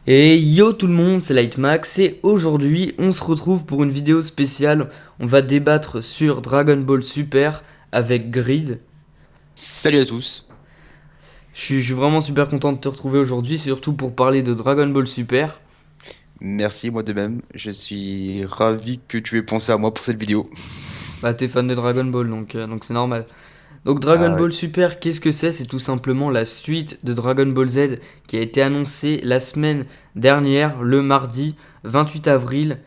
Et yo tout le monde, c'est Lightmax et aujourd'hui on se retrouve pour une vidéo spéciale. On va débattre sur Dragon Ball Super avec Grid. Salut à tous. Je suis vraiment super content de te retrouver aujourd'hui, surtout pour parler de Dragon Ball Super. Merci, moi de même. Je suis ravi que tu aies pensé à moi pour cette vidéo. Bah t'es fan de Dragon Ball donc c'est normal. Donc Dragon Ah ouais. Ball Super, qu'est-ce que c'est? C'est tout simplement la suite de Dragon Ball Z qui a été annoncée la semaine dernière, le mardi 28 avril,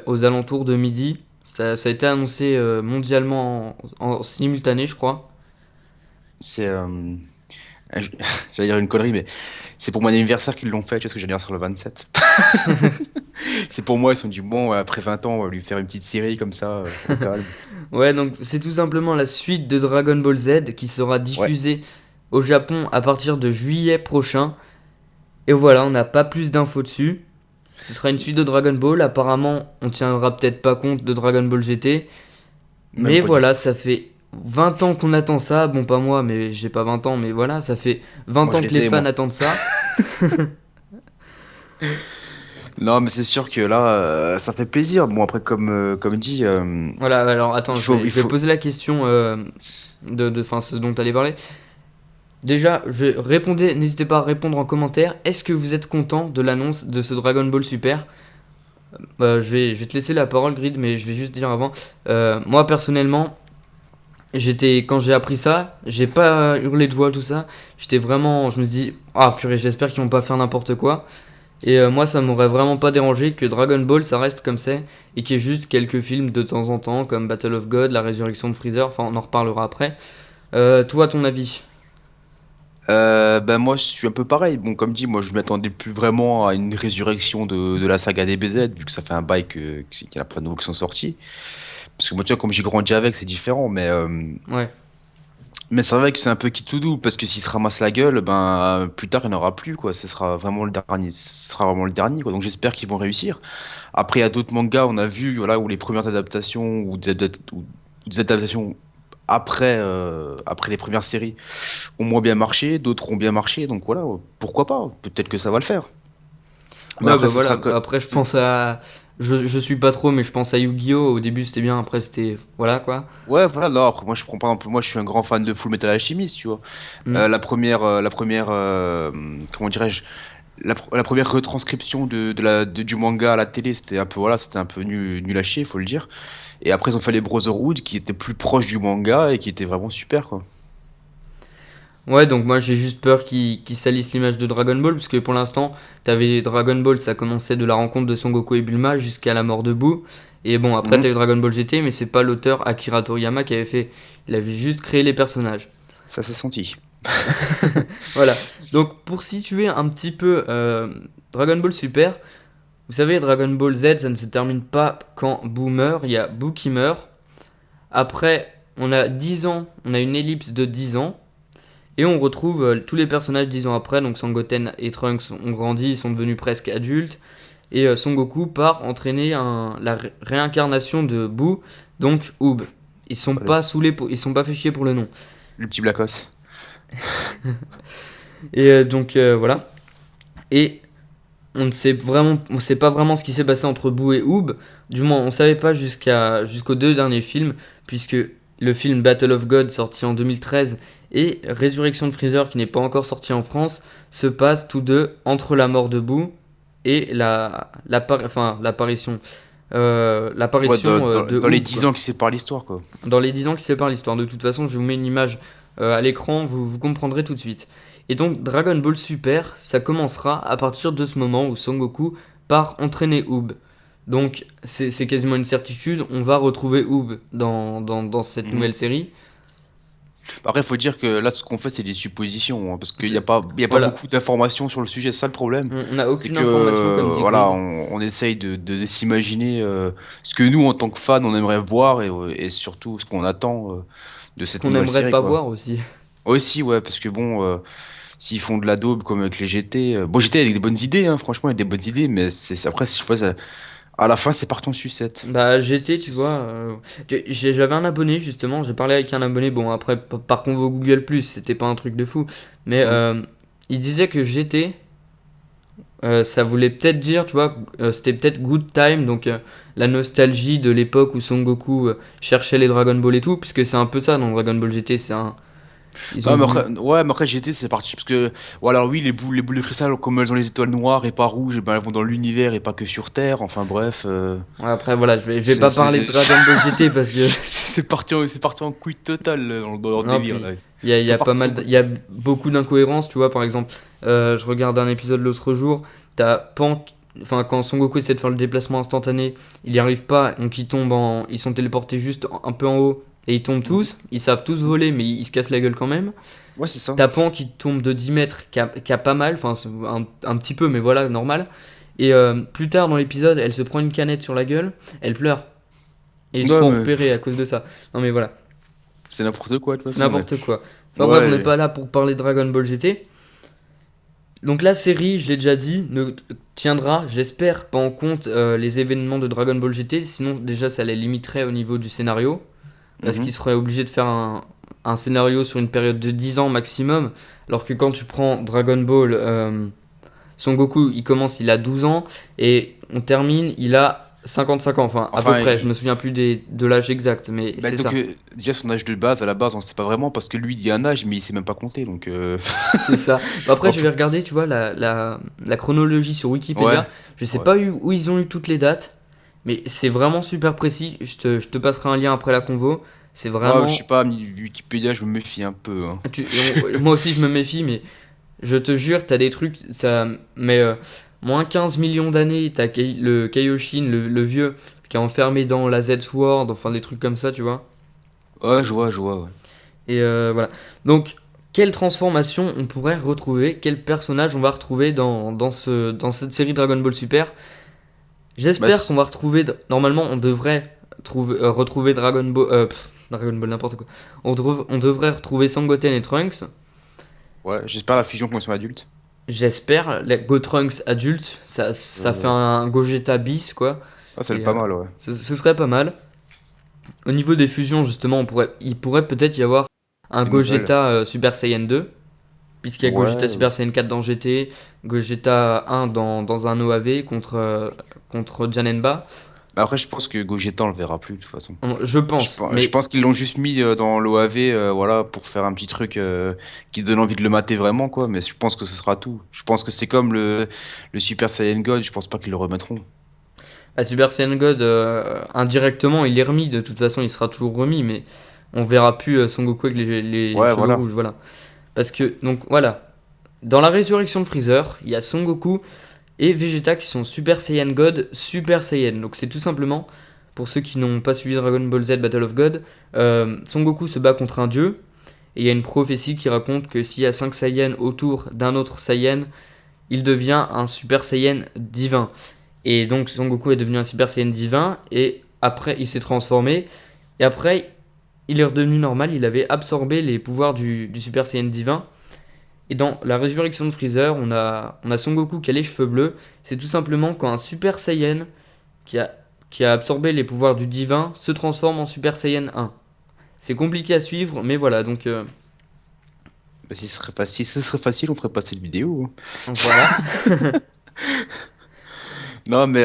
aux alentours de midi. Ça a été annoncé mondialement en simultané, je crois. C'est. J'allais dire une connerie, mais c'est pour mon anniversaire qu'ils l'ont fait, tu vois, parce que j'ai l'anniversaire le 27. C'est pour moi, ils se sont dit, bon, après 20 ans, on va lui faire une petite série comme ça, au calme. Ouais, donc c'est tout simplement la suite de Dragon Ball Z qui sera Ouais. diffusée au Japon à partir de juillet prochain. Et voilà, on n'a pas plus d'infos dessus. Ce sera une suite de Dragon Ball. Apparemment, on tiendra peut-être pas compte de Dragon Ball GT. Même Mais pas du voilà, tout. ça fait 20 ans qu'on attend ça. Bon, pas moi, mais j'ai pas 20 ans. Mais voilà, ça fait 20 Moi, je ans l'ai que les fait, fans moi. attendent ça. Non, mais c'est sûr que là, ça fait plaisir. Bon, après, comme dit, Voilà, alors il attends, je faut, vais, il je vais faut. poser la question enfin, ce dont tu allais parler. Déjà, n'hésitez pas à répondre en commentaire. Est-ce que vous êtes content de l'annonce de ce Dragon Ball Super? Je vais te laisser la parole, Grid, mais je vais juste dire avant. Moi, personnellement, quand j'ai appris ça, j'ai pas hurlé de joie, tout ça. Je me suis dit, ah purée, j'espère qu'ils vont pas faire n'importe quoi. Et moi, ça m'aurait vraiment pas dérangé que Dragon Ball, ça reste comme c'est, et qu'il y ait juste quelques films de temps en temps, comme Battle of God, La Résurrection de Freezer, enfin, on en reparlera après. Toi, ton avis? Ben moi, je suis un peu pareil. Bon, comme dit, moi, je m'attendais plus vraiment à une résurrection de la saga DBZ, vu que ça fait un bail qu'il n'y en a pas de nouveaux qui sont sortis. Parce que moi, tu vois, comme j'ai grandi avec, c'est différent. Ouais. Mais c'est vrai que c'est un peu qui tout double, parce que s'il se ramasse la gueule, ben, plus tard, il n'y en aura plus, quoi. Ce sera vraiment le dernier. Ce sera vraiment le dernier, quoi. Donc j'espère qu'ils vont réussir. Après, il y a d'autres mangas, on a vu, voilà, où les premières adaptations, ou des adaptations après les premières séries ont moins bien marché, d'autres ont bien marché, donc voilà, pourquoi pas, peut-être que ça va le faire. Mais Ouais, après, bah ce sera voilà. que. Après, je pense à. Je suis pas trop, mais je pense à Yu-Gi-Oh! Au début, c'était bien, après, c'était. Voilà quoi. Ouais, voilà, là, après, moi, je prends par exemple, moi, je suis un grand fan de Full Metal Alchemist, tu vois. Hmm. Comment dirais-je, la première retranscription du manga à la télé, c'était un peu, voilà, c'était un peu nul à chier, faut le dire. Et après, ils ont fait les Brotherhood, qui étaient plus proches du manga et qui étaient vraiment super, quoi. Ouais, donc moi, j'ai juste peur qu'ils salissent l'image de Dragon Ball, parce que pour l'instant, t'avais Dragon Ball, ça commençait de la rencontre de Son Goku et Bulma jusqu'à la mort de Boo. Et bon, après, Mhm. t'as eu Dragon Ball GT, mais c'est pas l'auteur Akira Toriyama qui avait fait. Il avait juste créé les personnages. Ça s'est senti. Voilà. Donc, pour situer un petit peu Dragon Ball Super, vous savez, Dragon Ball Z, ça ne se termine pas quand Boo meurt. Il y a Boo qui meurt. Après, on a 10 ans, on a une ellipse de 10 ans. Et on retrouve tous les personnages 10 ans après. Donc Sangoten et Trunks ont grandi, ils sont devenus presque adultes. Et Son Goku part entraîner la réincarnation de Boo, donc Oob. Ils sont Le, pas ils sont pas fait chier pour le nom. le petit Blacos. Et voilà. Et on sait pas vraiment ce qui s'est passé entre Boo et Oob. Du moins, on savait pas jusqu'aux deux derniers films, puisque le film Battle of God sorti en 2013 et Résurrection de Freezer qui n'est pas encore sorti en France se passent tous deux entre la mort de Boo et Ouais, l'apparition de dans les Oob 10 quoi. ans qui séparent l'histoire, quoi. Dans les 10 ans qui séparent l'histoire. De toute façon, je vous mets une image à l'écran, vous comprendrez tout de suite. Et donc Dragon Ball Super, ça commencera à partir de ce moment où Son Goku part entraîner Oob. Donc c'est quasiment une certitude, on va retrouver Oob dans cette Mhm. nouvelle série. Après, il faut dire que là, ce qu'on fait, c'est des suppositions, hein, parce C'est- qu'il y a pas Voilà, beaucoup d'informations sur le sujet. C'est ça le problème. on n'a C'est aucune que, information comme dit voilà, Grid. on essaye de s'imaginer ce que nous, en tant que fans, on aimerait voir et surtout ce qu'on attend de Ce cette qu'on nouvelle n'aimerait série, pas quoi. voir aussi. Aussi, ouais, parce que bon, s'ils font de la daube comme avec les GT, bon, GT avec des bonnes idées, hein, franchement, avec des bonnes idées, mais après, je sais pas, à la fin, c'est parti en sucette. Bah GT, tu vois, j'avais un abonné justement, j'ai parlé avec un abonné, bon après par convo Google+, c'était pas un truc de fou, mais Mhm. il disait que GT, Ça voulait peut-être dire, tu vois, c'était peut-être Good Time, donc la nostalgie de l'époque où Son Goku cherchait les Dragon Ball et tout, puisque c'est un peu ça dans Dragon Ball GT, ils ont Non, mais voulu. après, ouais, mais après GT c'est parti parce que, voilà, oui, les boules de cristal, comme elles ont les étoiles noires et pas rouges, et ben elles vont dans l'univers et pas que sur Terre. Enfin bref, Ouais, après, voilà, je vais c'est pas parler de c'est Dragon Ball GT parce que. c'est parti en couille totale là, dans leur Non, délire puis là. il Ils y sont a pas partis en mal, il y a beaucoup d'incohérences, tu vois, par exemple, je regarde un épisode l'autre jour, t'as Pan, enfin, quand Son Goku essaie de faire le déplacement instantané, il y arrive pas, donc ils sont téléportés juste un peu en haut, et ils tombent Mhm. tous, ils savent tous voler, mais ils se cassent la gueule quand même. Ouais, c'est ça. T'as Pan qui tombe de 10 mètres, qui a pas mal, enfin, c'est un petit peu, mais voilà, normal. Et plus tard dans l'épisode, elle se prend une canette sur la gueule, elle pleure, et ils se Ouais, font mais repérer à cause de ça. Non mais voilà, c'est n'importe quoi de toute c'est façon, mais n'importe quoi. Enfin bref, on n'est ouais. pas là pour parler de Dragon Ball GT. Donc la série, je l'ai déjà dit, ne tiendra, j'espère, pas en compte les événements de Dragon Ball GT, sinon déjà ça les limiterait au niveau du scénario, parce qu'ils Mhm. seraient obligés de faire un scénario sur une période de 10 ans maximum, alors que quand tu prends Dragon Ball, Son Goku, il commence, il a 12 ans, et on termine, il a 55 ans, enfin à peu Enfin, près, je me souviens plus de l'âge exact, mais bah, c'est donc ça. déjà son âge de base à la base on sait pas vraiment parce que lui il dit un âge mais il sait même pas compter donc C'est ça. Bah après, on je peut- vais regarder, tu vois, la chronologie sur ouais, Wikipédia. Je sais ouais. pas où ils ont eu toutes les dates, mais c'est vraiment super précis. Je te passerai un lien après la convo. C'est Ouais, je vraiment. sais pas, Wikipédia, je me méfie un peu, hein. Moi aussi, je me méfie, mais je te jure, t'as des trucs. Ça. Mais moins 15 millions d'années, t'as le Kaioshin, le vieux, qui est enfermé dans la Z-Sword, enfin des trucs comme ça, tu vois. Ouais, je vois, ouais. Et voilà. Donc, quelle transformation on pourrait retrouver? Quel personnage on va retrouver dans cette série Dragon Ball Super? Bah, J'espère qu'on va retrouver. Normalement, on devrait retrouver Dragon Ball. Dragon Ball, n'importe quoi. On devrait retrouver Sangoten et Trunks. ouais, j'espère la fusion quand ils sont adultes. J'espère. Les Gotrunks adultes, ça fait Euh, un Gogeta bis, quoi. Ah, ça va être Et pas mal, ouais. ce serait pas mal. Au niveau des fusions, justement, il pourrait peut-être y avoir un Des nouvelles. Gogeta Super Saiyan 2. Puisqu'il y a Gogeta Ouais. Super Saiyan 4 dans GT, Gogeta 1 dans un OAV contre Janemba. Bah, après, je pense que Gogeta, on le verra plus, de toute façon. Je pense, Je mais pense qu'ils l'ont juste mis dans l'OAV, voilà, pour faire un petit truc qui donne envie de le mater vraiment, quoi. Mais je pense que ce sera tout. Je pense que c'est comme le Super Saiyan God, je pense pas qu'ils le remettront. à Super Saiyan God, indirectement, il est remis. De toute façon, il sera toujours remis, mais on verra plus Son Goku avec les Ouais, cheveux voilà. rouges. Voilà. Parce que, donc voilà. Dans la résurrection de Freezer, il y a Son Goku et Vegeta qui sont Super Saiyan God, Super Saiyan. Donc c'est tout simplement, pour ceux qui n'ont pas suivi Dragon Ball Z Battle of God, Son Goku se bat contre un dieu. Et il y a une prophétie qui raconte que s'il y a 5 Saiyans autour d'un autre Saiyan, il devient un Super Saiyan divin. Et donc Son Goku est devenu un Super Saiyan divin, et après il s'est transformé, et après il est redevenu normal, il avait absorbé les pouvoirs du Super Saiyan divin. Et dans la résurrection de Freezer, on a Son Goku qui a les cheveux bleus. C'est tout simplement quand un Super Saiyan qui a, qui a absorbé les pouvoirs du divin se transforme en Super Saiyan 1. C'est compliqué à suivre, mais voilà, donc Bah, si ce serait facile, on ferait pas cette vidéo, hein. voilà. Non, mais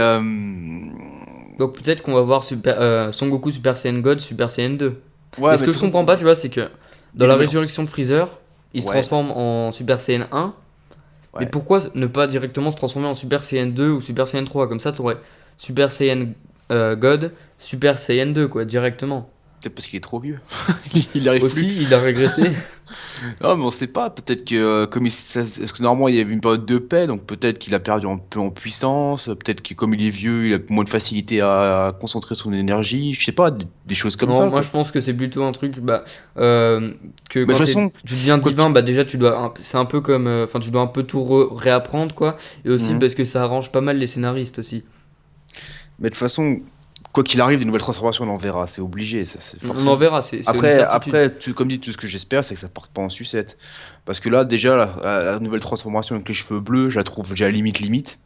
Donc peut-être qu'on va voir Son Goku Super Saiyan God, Super Saiyan 2. Mais ouais, ce mais de que toute je façon, comprends pas, tu vois, c'est que dans des la nouvelles. résurrection de Freezer, il se Ouais, transforme en Super Saiyan 1. Mais ouais. pourquoi ne pas directement se transformer en Super Saiyan 2 ou Super Saiyan 3? Comme ça, t'aurais Super Saiyan God, Super Saiyan 2, quoi, directement. Peut-être parce qu'il est trop vieux. Il n'y arrive plus. Aussi, il a régressé. Non, mais on sait pas. Peut-être que, parce que normalement, il y avait une période de paix, donc peut-être qu'il a perdu un peu en puissance. Peut-être que, comme il est vieux, il a moins de facilité à concentrer son énergie. Je sais pas, des choses comme Non, ça, moi quoi. je pense que c'est plutôt un truc que Mais de quand toute façon, tu deviens quoi divin, bah déjà tu dois, c'est un peu comme, enfin tu dois un peu tout réapprendre quoi, et aussi Mhm. parce que ça arrange pas mal les scénaristes aussi. Mais de toute façon, quoi qu'il arrive, des nouvelles transformations, on en verra. C'est obligé, ça, c'est On en forcément. verra, c'est une certitude. Comme dit, tout ce que j'espère, c'est que ça parte pas en sucette. Parce que là, déjà, la nouvelle transformation avec les cheveux bleus, je la trouve déjà limite limite.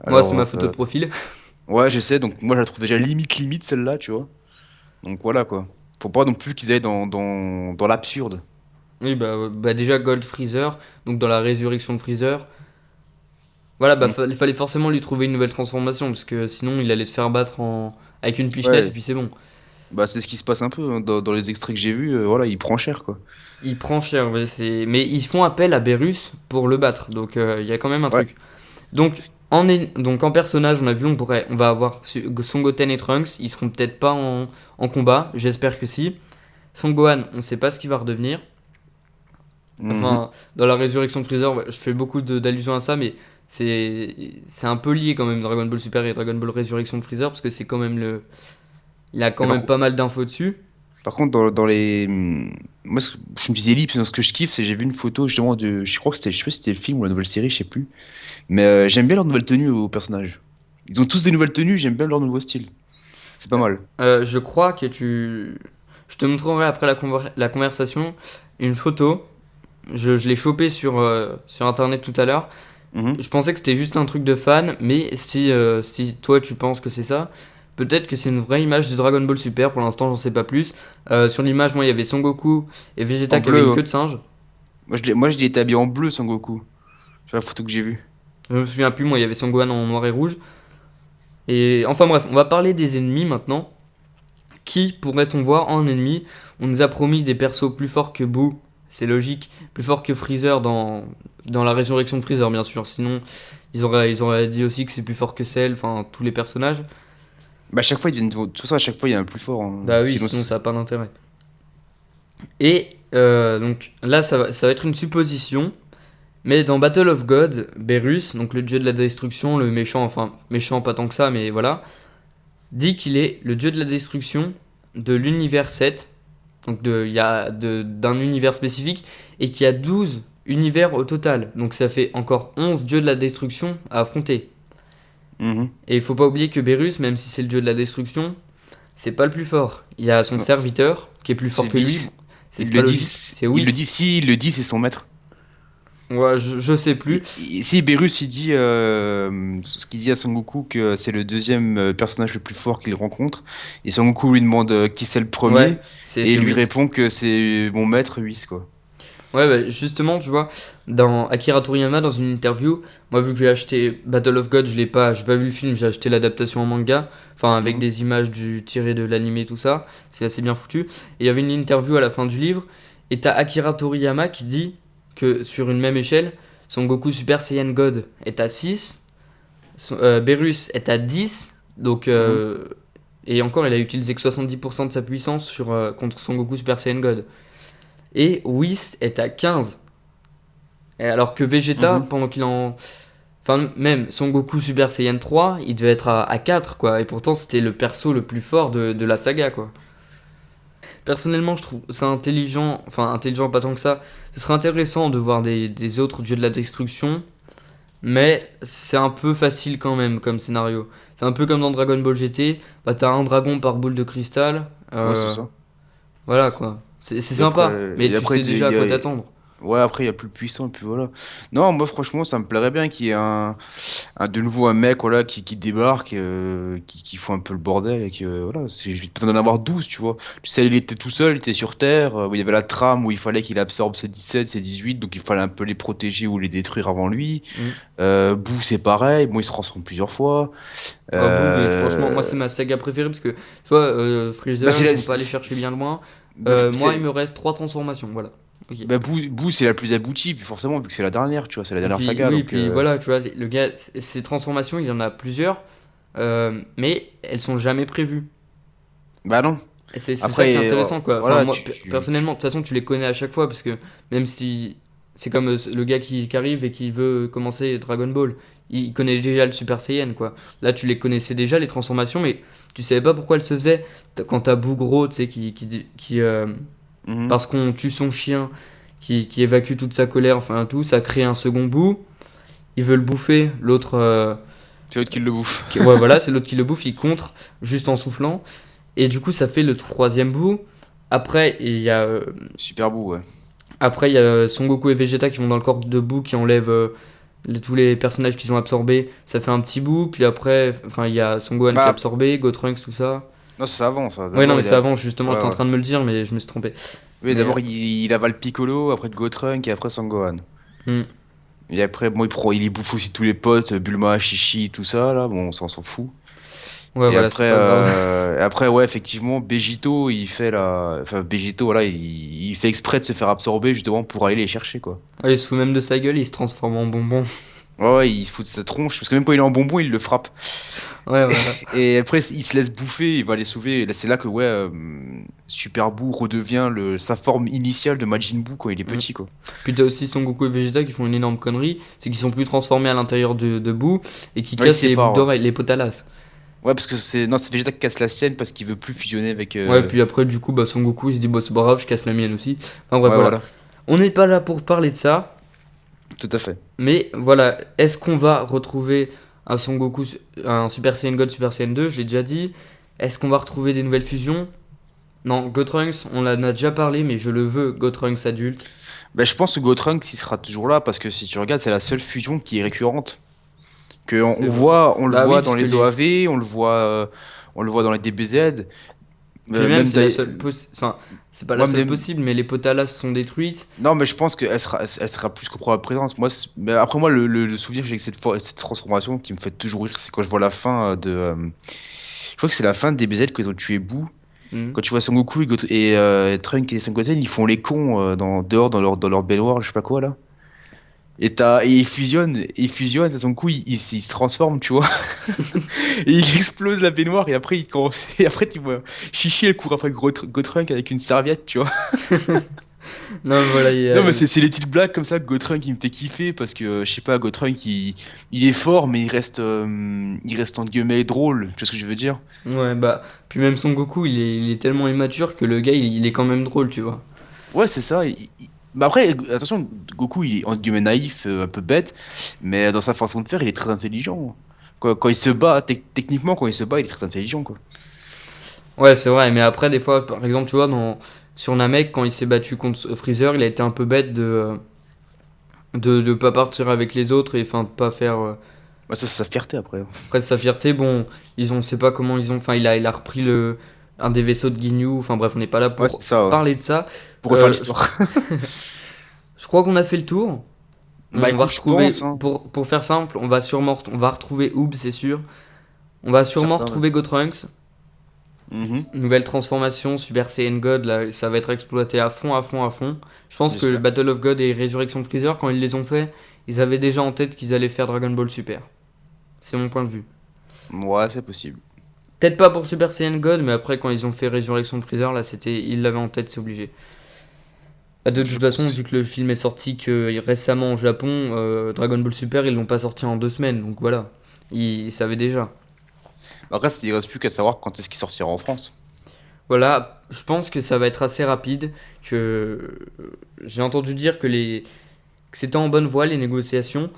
Moi c'est ma Alors, photo de profil. ouais, je sais, donc moi, je la trouve déjà limite limite celle-là, tu vois. Donc voilà, quoi. Faut pas non plus qu'ils aillent dans l'absurde. Oui, bah déjà Gold Freezer, donc dans la résurrection de Freezer, Voilà, bah Mm. il fallait forcément lui trouver une nouvelle transformation, parce que sinon il allait se faire battre avec une pichenette et Ouais, puis c'est bon. bah c'est ce qui se passe un peu hein, dans les extraits que j'ai vus. Voilà, il prend cher quoi. Il prend cher, ouais, mais ils font appel à Berus pour le battre, donc il y a quand même un Ouais. truc. Donc donc en personnage, on a vu, on va avoir Son Goten et Trunks, ils seront peut-être pas en combat, j'espère que si. Son Gohan, on sait pas ce qu'il va redevenir. Mhm. Enfin, dans la résurrection de Freezer, ouais, je fais beaucoup d'allusions à ça, mais c'est c'est un peu lié quand même Dragon Ball Super et Dragon Ball Résurrection de Freezer, parce que c'est quand même il a quand Mais même pas mal d'infos dessus. par contre, dans les. Moi, je me dis ellipse, ce que je kiffe, c'est j'ai vu une photo justement de. Je crois que c'était. Je sais pas si c'était le film ou la nouvelle série, je sais plus. Mais j'aime bien leur nouvelle tenue aux personnages. Ils ont tous des nouvelles tenues, j'aime bien leur nouveau style. C'est pas mal. Je crois que Je te montrerai après la conversation une photo. Je l'ai chopé sur internet tout à l'heure. Mhm. Je pensais que c'était juste un truc de fan, mais si toi tu penses que c'est ça, peut-être que c'est une vraie image de Dragon Ball Super. Pour l'instant, j'en sais pas plus. Sur l'image, moi, il y avait Son Goku et Vegeta En qui avaient une bleu. queue de singe. Moi, je l'ai été habillé en bleu, Sangoku. Sur la photo que j'ai vue. Je me souviens plus, moi, il y avait Son Gohan en noir et rouge. Et enfin bref, on va parler des ennemis maintenant. Qui pourrait-on voir en ennemi? On nous a promis des persos plus forts que Boo, c'est logique, plus forts que Freezer dans la résurrection de Freezer, bien sûr. Sinon, ils auraient dit aussi que c'est plus fort que Cell, enfin tous les personnages. Bah, à chaque fois, de toute façon, à chaque fois, il y a un plus fort, hein. Bah oui, Sinon, sinon ça n'a pas d'intérêt. Et donc là, ça va être une supposition. Mais dans Battle of God, Berus, donc le dieu de la destruction, le méchant, enfin méchant pas tant que ça, mais voilà, dit qu'il est le dieu de la destruction de l'univers 7, donc d'un univers spécifique, et qu'il y a 12 univers au total. Donc ça fait encore 11 dieux de la destruction à affronter. mhm. Et il faut pas oublier que Berus, même si c'est le dieu de la destruction, c'est pas le plus fort. Il y a son Non, serviteur, qui est plus c'est fort que lui. Bon, 10. c'est pas logique. C'est Il le Whis. dit, si, il le dit, c'est son maître. Ouais, je sais plus. Si Berus il dit ce qu'il dit à Son Goku que c'est le deuxième personnage le plus fort qu'il rencontre et Son Goku lui demande qui c'est le Ouais, premier et c'est il lui Whis. répond que c'est mon maître Whis quoi. Ouais, bah, justement, tu vois, dans Akira Toriyama, dans une interview, moi, vu que j'ai acheté Battle of God, j'ai pas vu le film, j'ai acheté l'adaptation en manga, enfin, avec Mhm. des images tirées de l'animé, tout ça, c'est assez bien foutu. Et il y avait une interview à la fin du livre, et t'as Akira Toriyama qui dit que sur une même échelle, Son Goku Super Saiyan God est à 6, Berus est à 10, donc, Mhm. et encore, il a utilisé que 70% de sa puissance contre Son Goku Super Saiyan God. Et Whis est à 15. Et alors que Vegeta, Mhm. pendant qu'il en. Enfin, même Son Goku Super Saiyan 3, il devait être à 4, quoi. Et pourtant, c'était le perso le plus fort de la saga, quoi. Personnellement, je trouve ça intelligent. Enfin, intelligent, pas tant que ça. Ce serait intéressant de voir des autres dieux de la destruction. Mais c'est un peu facile quand même comme scénario. C'est un peu comme dans Dragon Ball GT. Bah, t'as un dragon par boule de cristal. Ouais, c'est ça. Voilà, quoi. C'est Et sympa. après, Mais tu sais déjà à quoi t'attendre. ouais, après, il y a plus puissant, et puis voilà. Non, moi, franchement, ça me plairait bien qu'il y ait de nouveau un mec, voilà, qui débarque, qui fout un peu le bordel, et que, voilà, j'ai besoin d'en avoir 12 tu vois. Tu sais, il était tout seul, il était sur Terre, où il y avait la trame où il fallait qu'il absorbe ses 17 ses 18 donc il fallait un peu les protéger ou les détruire avant lui. Mm. Boo, c'est pareil, bon, il se transforme plusieurs fois. Ah, Boo, mais franchement, moi Euh, c'est ma saga préférée parce que, tu vois, bah, Freezer, ils sont pas allés chercher bien loin. bah, Moi, il me reste 3 transformations, voilà. Ok. bah, Boo, c'est la plus aboutie, forcément, vu que c'est la dernière, tu vois, c'est la Et dernière puis, saga, oui, donc. puis voilà, tu vois, le gars, ses transformations, il y en a plusieurs, mais elles sont jamais prévues. Bah non. Et c'est ça qui est Après, intéressant, quoi. Enfin, voilà, moi, personnellement, de toute façon, tu les connais à chaque fois parce que même si c'est comme le gars qui arrive et qui veut commencer Dragon Ball, il connaît déjà le Super Saiyan, quoi. Là, tu les connaissais déjà, les transformations, mais tu savais pas pourquoi elles se faisaient. Quand t'as Bougro, tu sais, mhm. parce qu'on tue son chien, qui évacue toute sa colère, enfin tout, ça crée un second bout. Il veut le bouffer, l'autre. C'est l'autre qui le bouffe. Ouais, voilà, c'est l'autre qui le bouffe, il contre juste en soufflant. Et du coup, ça fait le troisième bout. Après, il y a, euh, Super beau, ouais. après, il y a Son Goku et Vegeta qui vont dans le corps de Boo, qui enlèvent tous les personnages qu'ils ont absorbés. Ça fait un petit bout. Puis après, enfin, il y a Son Gohan qui est Bah, absorbé, Gotrunks, tout ça. non, ça avance, ça. Ouais, non, D'abord, mais c'est avant, justement, ouais, j'étais en ouais. train de me le dire, mais je me suis trompé. Oui, Mais, d'abord, il avale Piccolo, après Gotrunk et après Sangohan. hmm. Et après, bon, il y bouffe aussi tous les potes, Bulma, Chichi, tout ça, là. Bon, ça, on s'en fout. Ouais, Et voilà, c'est après, pas grave. ouais, effectivement, Begito, enfin, Begito, voilà, il fait exprès de se faire absorber justement pour aller les chercher, quoi. Ouais, il se fout même de sa gueule, il se transforme en bonbon. Ouais, ouais, il se fout de sa tronche, parce que même quand il est en bonbon, il le frappe. Ouais, voilà. Et après, il se laisse bouffer, il va les sauver. Et là, c'est là que, ouais, Super Buu redevient sa forme initiale de Majin Buu quand il est Mm. petit, quoi. Puis t'as aussi Son Goku et Vegeta qui font une énorme connerie, c'est qu'ils sont plus transformés à l'intérieur de Boo et qui Ouais, il cassent les boucles sépare, ouais. d'oreilles, les potalas. Ouais, parce que non, c'est Vegeta qui casse la sienne parce qu'il veut plus fusionner avec. Ouais, puis après, du coup, bah, Son Goku il se dit, bah, c'est pas grave, je casse la mienne aussi. Enfin bref, Ouais, voilà. voilà, On n'est pas là pour parler de ça, tout à fait. mais voilà, est-ce qu'on va retrouver un Son Goku, un Super Saiyan God, Super Saiyan 2, je l'ai déjà dit. Est-ce qu'on va retrouver des nouvelles fusions? Non, Gotrunks, on en a déjà parlé, mais je le veux, Gotrunks adulte. Bah, je pense que Gotrunks il sera toujours là parce que si tu regardes, c'est la seule fusion qui est récurrente. C'est vrai. On le Bah oui, voit dans parce que les les. OAV, on le voit dans les DBZ. Puis même, Même c'est la d'ailleurs- seule. Enfin, c'est pas la moi, seule possible, mais les potalas sont détruites. non, mais je pense elle sera plus que probable présente. Moi, mais après, moi, le souvenir que j'ai avec cette transformation qui me fait toujours rire, c'est quand je vois la fin je crois que c'est la fin de DBZ quand ils ont tué Boo. Mhm. Quand tu vois Son Goku et Trunk et Son Goten, ils font les cons dehors dans leur baignoire, je sais pas quoi là. Et ils fusionnent, à son coup, il se transforme, tu vois. Et il explose la baignoire, et après, et après tu vois Chichi, elle court après Gotrunk avec une serviette, tu vois. Non, mais voilà, Non, mais c'est les petites blagues comme ça que Gotrunk, il me fait kiffer, parce que, je sais pas, Gotrunk, il est fort, mais il reste entre guillemets drôle, tu vois ce que je veux dire? ouais, bah. Puis même Son Goku, il est tellement immature que le gars, il est quand même drôle, tu vois. Ouais, c'est ça. Mais après, attention, Goku, il est entre guillemets naïf, un peu bête, mais dans sa façon de faire, il est très intelligent. Quand il se bat, techniquement, quand il se bat, il est très intelligent, quoi. Ouais, c'est vrai, mais après, des fois, par exemple, tu vois, sur Namek, quand il s'est battu contre Freezer, il a été un peu bête de pas partir avec les autres et enfin de pas faire. Ouais, ça, c'est sa fierté après, hein. Après, sa fierté, bon, on sait pas comment ils ont. Enfin, il a repris un des vaisseaux de Ginyu. Enfin, bref, on n'est pas là Ouais, pour c'est ça, ouais. parler de ça. Pour refaire Je l'histoire. je crois qu'on a fait le tour. Bah On va écoute, je retrouver, pense, hein. pour faire simple, on va retrouver Oob, c'est sûr. On va sûrement Certain, même. retrouver Gotrunks. Mhm, Nouvelle transformation, Super Saiyan God, là, ça va être exploité à fond, à fond, à fond. Je pense que le j'espère. Battle of God et Résurrection de Freezer, quand ils les ont fait, ils avaient déjà en tête qu'ils allaient faire Dragon Ball Super. C'est mon point de vue. Ouais, c'est possible. Peut-être pas pour Super Saiyan God, mais après, quand ils ont fait Résurrection de Freezer, là, ils l'avaient en tête, c'est obligé. Bah, de Je toute pense façon, aussi. vu que le film est sorti que récemment au Japon, Dragon Ball Super, ils l'ont pas sorti en 2 semaines, donc voilà. Ils savaient déjà. Après, il reste plus qu'à savoir quand est-ce qu'il sortira en France. Voilà, je pense que ça va être assez rapide, que j'ai entendu dire que c'était en bonne voie les négociations. Mhm.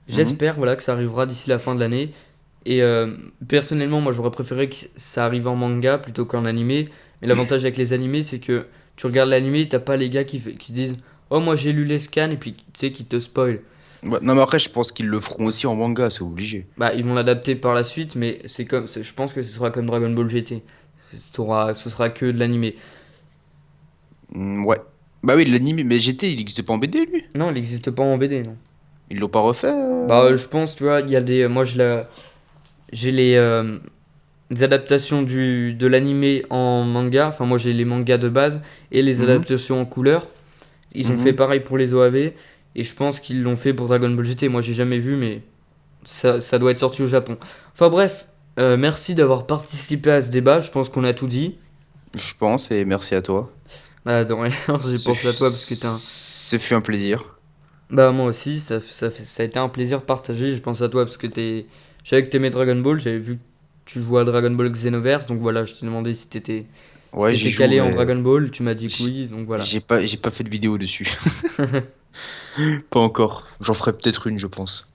J'espère voilà que ça arrivera d'ici la fin de l'année. Et personnellement, moi j'aurais préféré que ça arrive en manga plutôt qu'en animé. Mais l'avantage avec les animés, c'est que tu regardes l'animé, t'as pas les gars qui disent oh moi j'ai lu les scans et puis tu sais qui te spoil. Ouais, non, mais après, je pense qu'ils le feront aussi en manga, c'est obligé. Bah ils vont l'adapter par la suite, mais je pense que ce sera comme Dragon Ball GT. Ce sera que de l'animé. Ouais. Bah oui, l'anime, mais GT, il existe pas en BD, lui. Non, il n'existe pas en BD, non. Ils l'ont pas refait. Bah, je pense, tu vois, il y a des. Moi, j'ai les adaptations de l'animé en manga. Enfin, moi, j'ai les mangas de base et les Mhm, adaptations en couleur. Ils ont fait mhm. pareil pour les OAV. Et je pense qu'ils l'ont fait pour Dragon Ball GT. Moi, j'ai jamais vu, mais ça doit être sorti au Japon. Enfin, bref, merci d'avoir participé à ce débat. Je pense qu'on a tout dit. Je pense, et merci à toi. Bah, dans rien, j'ai pensé à toi parce que t'es un. Ce fut un plaisir. Bah, moi aussi, ça a été un plaisir partagé. Je pense à toi parce que je savais que t'aimais Dragon Ball. J'avais vu que tu jouais à Dragon Ball Xenoverse. Donc voilà, je t'ai demandé si Ouais, j'y t'étais joue, calé en mais Dragon Ball. Tu m'as dit que j- oui. Donc voilà. j'ai pas fait de vidéo dessus. Pas encore. J'en ferai peut-être une, je pense,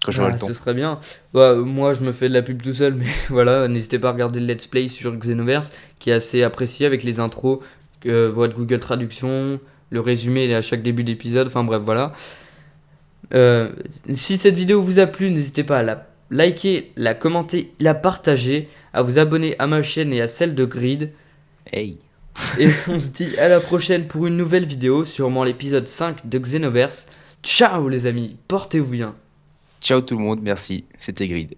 quand j'aurai Ah, le ce temps. serait bien. Bah, moi, je me fais de la pub tout seul. Mais voilà, n'hésitez pas à regarder le Let's Play sur Xenoverse qui est assez apprécié avec les intros, voix de Google Traduction, le résumé à chaque début d'épisode. Enfin bref, voilà. Euh, si cette vidéo vous a plu, n'hésitez pas à la liker, la commenter, la partager, à vous abonner à ma chaîne et à celle de Grid. Hey. Et on se dit à la prochaine pour une nouvelle vidéo, sûrement l'épisode 5 de Xenoverse. Ciao les amis, portez-vous bien. Ciao tout le monde, merci, c'était Grid.